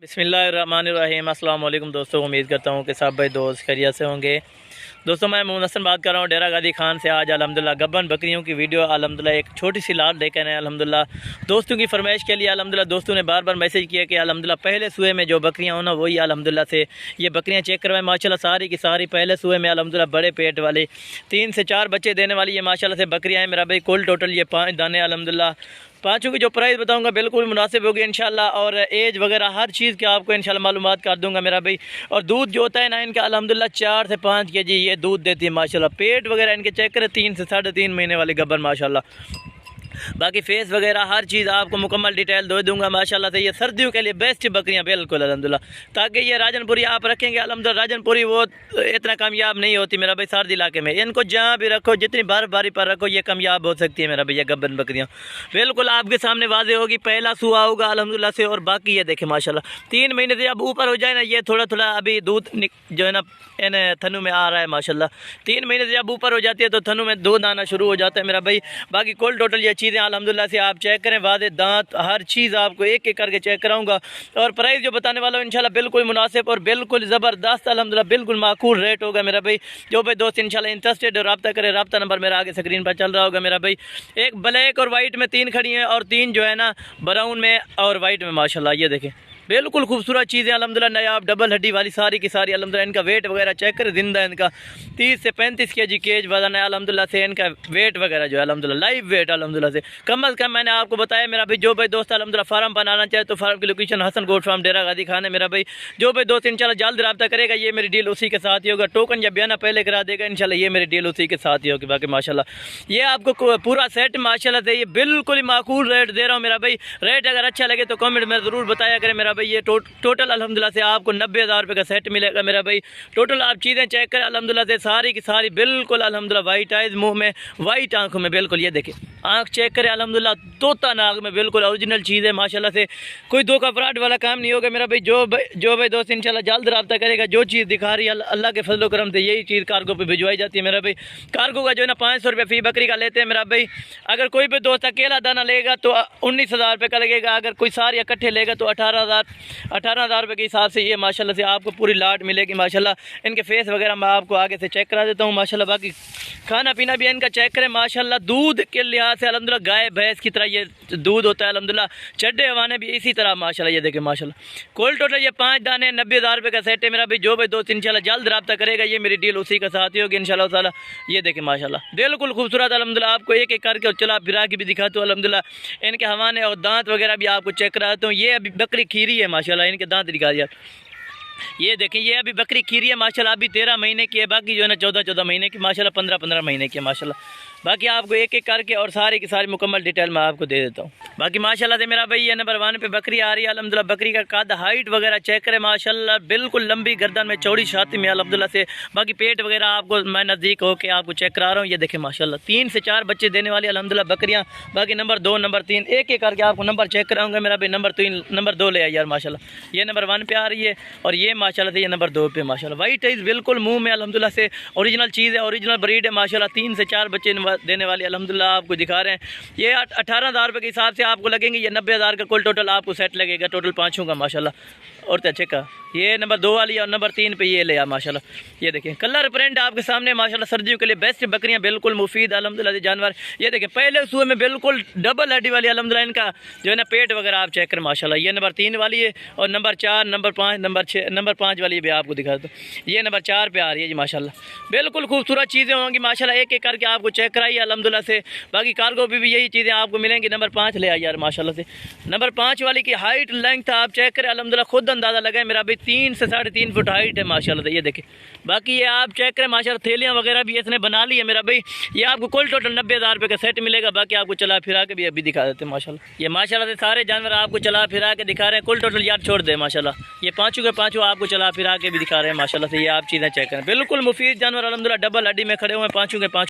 बिस्मिल्लाहिर्रहमानिर्रहीम। अस्सलाम वालेकुम दोस्तों, उम्मीद करता हूँ कि सब भाई दोस्त खैरियत से होंगे। दोस्तों मैं मोहम्मद हसन बात कर रहा हूँ डेरा गादी खान से। आज अल्हम्दुलिल्लाह गब्बन बकरियों की वीडियो अल्हम्दुलिल्लाह एक छोटी सी लाट लेकर आए अल्हम्दुलिल्लाह दोस्तों की फरमाइश के लिए। अल्हम्दुलिल्लाह दोस्तों ने बार बार मैसेज किया कि अल्हम्दुलिल्लाह पहले सूए में जो बकरियाँ हो ना वही अल्हम्दुलिल्लाह से ये बकरियाँ चेक करवाएं। माशाल्लाह सारी की सारी पहले सूए में अल्हम्दुलिल्लाह बड़े पेट वाले 3 से 4 बच्चे देने वाली ये माशाल्लाह से बकरियाँ हैं मेरा भाई। कुल टोटल ये 5 दाने अल्हम्दुलिल्लाह। पाँचों की जो प्राइस बताऊंगा बिल्कुल मुनासिब होगी इंशाल्लाह, और एज वगैरह हर चीज़ के आपको इंशाल्लाह मालूमात कर दूंगा मेरा भाई। और दूध जो होता है ना इनका अल्हम्दुलिल्लाह 4 से 5 केजी ये दूध देती है माशाल्लाह। पेट वगैरह इनके चेक करें 3 से 3.5 महीने वाली गब्बर माशाल्लाह। बाकी फेस वगैरह हर चीज़ आपको मुकम्मल डिटेल दे दूंगा माशाल्लाह से। ये सर्दियों के लिए बेस्ट बकरियां बिल्कुल अल्हम्दुलिल्लाह। ताकि ये राजनपुरी आप रखेंगे अल्हम्दुलिल्लाह, राजनपुरी वो इतना कामयाब नहीं होती मेरा भाई सर्दी इलाके में। इनको जहाँ भी रखो जितनी बर्फबारी पर रखो ये कामयाब हो सकती है मेरा भैया। गब्बन बकरियाँ बिल्कुल आपके सामने वाजे होगी। पहला सुआ होगा अल्हम्दुलिल्लाह से, और बाकी ये देखें माशाल्लाह 3 महीने से अब ऊपर हो जाए ना ये थोड़ा थोड़ा अभी दूध जो है ना इन थनों में आ रहा है माशाल्लाह। 3 महीने से जब ऊपर हो जाती है तो थनों में दूध आना शुरू हो जाता है मेरा भाई। बाकी कुल टोटल ये चीज़ें अल्हम्दुलिल्लाह से आप चेक करें, वादे दांत हर चीज़ आपको एक एक करके चेक कराऊंगा। और प्राइस जो बताने वाला हूँ इंशाल्लाह बिल्कुल मुनासिब और बिल्कुल ज़बरदस्त अल्हम्दुलिल्लाह बिल्कुल माकूल रेट होगा मेरा भाई। जो भाई दोस्त इंशाल्लाह इंटरेस्टेड रब्ता करे, रब्ता नंबर मेरा आगे स्क्रीन पर चल रहा होगा मेरा भाई। एक ब्लैक और वाइट में 3 खड़ी हैं और 3 जो है ना ब्राउन में और वाइट में माशाल्लाह। ये देखें बिल्कुल खूबसूरत चीज़ें अल्हम्दुलिल्लाह नायाब डबल हड्डी वाली सारी की सारी अल्हम्दुलिल्लाह। इनका वेट वगैरह चेक करें, जिंदा इनका 30 से 35 केजी केज वजन है अल्हम्दुलिल्लाह से। इनका वेट वगैरह जो है अल्हम्दुलिल्लाह लाइव वेट अल्हम्दुलिल्लाह से कम अज़ कम मैंने आपको बताया मेरा भाई। जो भाई दोस्त अल्हम्दुलिल्लाह फार्म बनाना चाहे तो फार्म की लोकेशन हसन गोट फार्म डेरा गादी खान है मेरा भाई। जो भाई दोस्त इंशाल्लाह जल्द रब्ता करेगा ये मेरी डील उसी के साथ ही होगा। टोकन या बयाना पहले करा देगा इंशाल्लाह, ये मेरी डील उसी के साथ ही होगी। बाकी माशाल्लाह ये आपको पूरा सेट माशाल्लाह से ये बिल्कुल ही माकूल रेट दे रहा हूँ मेरा भाई। रेट अगर अच्छा लगे तो कमेंट में ज़रूर बताया करें मेरा भाई। ये टोटल अल्हम्दुलिल्लाह से आपको 90,000 रुपये का सेट मिलेगा मेरा भाई। टोटल आप चीज़ें चेक करें अल्हम्दुलिल्लाह से सारी की सारी बिल्कुल अल्हम्दुलिल्लाह वाइट आइज, मुंह में वाइट आंखों में बिल्कुल ये देखें आंख चेक करें अल्हम्दुलिल्लाह तोता नाग में बिल्कुल ओरिजिनल चीज़ है माशाल्लाह से। कोई धोखा फ्रॉड वाला काम नहीं होगा मेरा भाई। जो भाई दोस्त इंशाल्लाह जल्द रब्ता करेगा, जो चीज़ दिखा रही है अल्लाह के फजल करम से यही चीज़ कार्गो पे भिजवाई जाती है मेरा भाई। कार्गो का जो है ना 500 रुपये फ़ी बकरी का लेते हैं मेरा भाई। अगर कोई भी दोस्त अकेला दाना लेगा तो 19,000 रुपये का लगेगा। अगर कोई सारे इकट्ठे लेगा तो 18,000 रुपये के हिसाब से ये माशाल्लाह से आपको पूरी लाट मिलेगी माशाल्लाह। इनके फेस वगैरह मैं आपको आगे से चेक करा देता हूँ माशाल्लाह। बाकी खाना पीना भी इनका चेक करें माशाल्लाह। दूध के लिहाज से अल्हम्दुलिल्लाह गाय भैंस की तरह ये दूध होता है अल्हम्दुलिल्लाह। चड्डे हवाने भी इसी तरह माशाल्लाह। ये देखें माशाल्लाह कुल टोटल ये 5 दाने 90,000 रुपये का सेट है मेरा भाई। जो भाई दोस्त इंशाल्लाह जल्द रब्ता करेगा ये मेरी डील उसी का साथ ही होगी इंशाल्लाह ताला। ये देखें माशाल्लाह बिल्कुल खूबसूरत अल्हम्दुलिल्लाह। आपको एक एक करके और चला फिरा के भी दिखाता हूँ अल्हम्दुलिल्लाह। इनके हवाने और दांत वगैरह भी आपको चेक कराता हूँ। ये अभी बकरी खीरी है माशाल्लाह, इनके दांत दिखा दिया। ये देखें ये अभी बकरी खीरी है माशाल्लाह, अभी 13 महीने की है। बाकी जो है ना 14 महीने की माशाल्लाह, 15 महीने की है माशाल्लाह। बाकी आपको एक एक करके और सारी की सारी मुकम्मल डिटेल मैं आपको दे देता हूँ। बाकी माशाल्लाह से मेरा भाई ये नंबर 1 पे बकरी आ रही है अल्हम्दुलिल्लाह। बकरी का कद हाइट वगैरह चेक करें माशाल्लाह बिल्कुल लंबी गर्दन में चौड़ी छाती में अल्हम्दुलिल्लाह से। बाकी पेट वगैरह आपको मैं नज़दीक होकर आपको चेक करा रहा हूँ। ये देखें माशाल्लाह 3 से 4 बच्चे देने वाली अल्हम्दुलिल्लाह बकरियाँ। बाकी नंबर 2 नंबर 3 एक एक करके आपको नंबर चेक कराऊंगा मेरा भाई। नंबर 3 नंबर 2 ले आइए यार माशाल्लाह। ये नंबर 1 पे आ रही है और ये माशाल्लाह से ये नंबर 2 पे माशाल्लाह। वाइट आइज बिल्कुल मुँह में अल्हम्दुलिल्लाह से ओरिजिनल चीज़ है, ओरिजिनल ब्रीड है माशाल्लाह। 3 से 4 बच्चे देने वाली अल्हम्दुलिल्लाह आपको दिखा रहे हैं। ये 18,000 रुपये के हिसाब से आपको लगेंगे। ये 90,000 का कुल टोटल आपको सेट लगेगा टोटल पाँचों का माशाल्लाह। और अच्छे का ये नंबर 2 वाली और नंबर 3 पे ये ले आ माशाल्लाह। ये देखें कलर प्रिंट आपके सामने माशाल्लाह। सर्दियों के लिए बेस्ट बकरियां बिल्कुल मुफीद अल्हम्दुलिल्लाह जानवर। ये देखें पहले सूए में बिल्कुल डबल हड्डी वाली अल्हम्दुलिल्लाह। इनका जो है ना पेट वगैरह आप चेक करें माशाल्लाह। ये नंबर 3 वाली है और नंबर 4 नंबर 5 नंबर 6 नंबर 5 वाली भी आपको दिखा दो। ये नंबर 4 पे आ रही है जी माशाल्लाह। बिल्कुल खूबसूरत चीज़ें होंगी माशाल्लाह। एक एक करके आपको चेक कराइए अल्हम्दुलिल्लाह से। बाकी कार्गो भी यही चीज़ें आपको मिलेंगी। नंबर 5 ले आइए यार माशाल्लाह से। नंबर 5 वाली की हाइट लेंथ आप चेक करें अल्हम्दुलिल्लाह, खुद अंदाज़ा लगाए मेरा भाई। 3 से 3.5 फुट हाइट है माशाल्लाह। ये देखें बाकी ये आप चेक करें माशाल्लाह। थैलियाँ वगैरह भी इसने बना ली है मेरा भाई। ये आपको कुल टोटल 90,000 रुपये का सेट मिलेगा। बाकी आपको चला फिरा के भी अभी दिखा देते हैं माशाल्लाह। ये माशाल्लाह से सारे जानवर आपको चला फिरा के दिखा रहे हैं। कुल टोटल यार छोड़ दे माशाल्लाह। ये पाँचों के पाँचों आपको चला फिरा के भी दिखा रहे हैं माशाल्लाह से। ये आप चीज़ें चेक करें बिल्कुल मुफीद जानवर अल्हम्दुलिल्लाह। डबल हड्डी में खड़े हुए हैं पाँचों के पाँचों।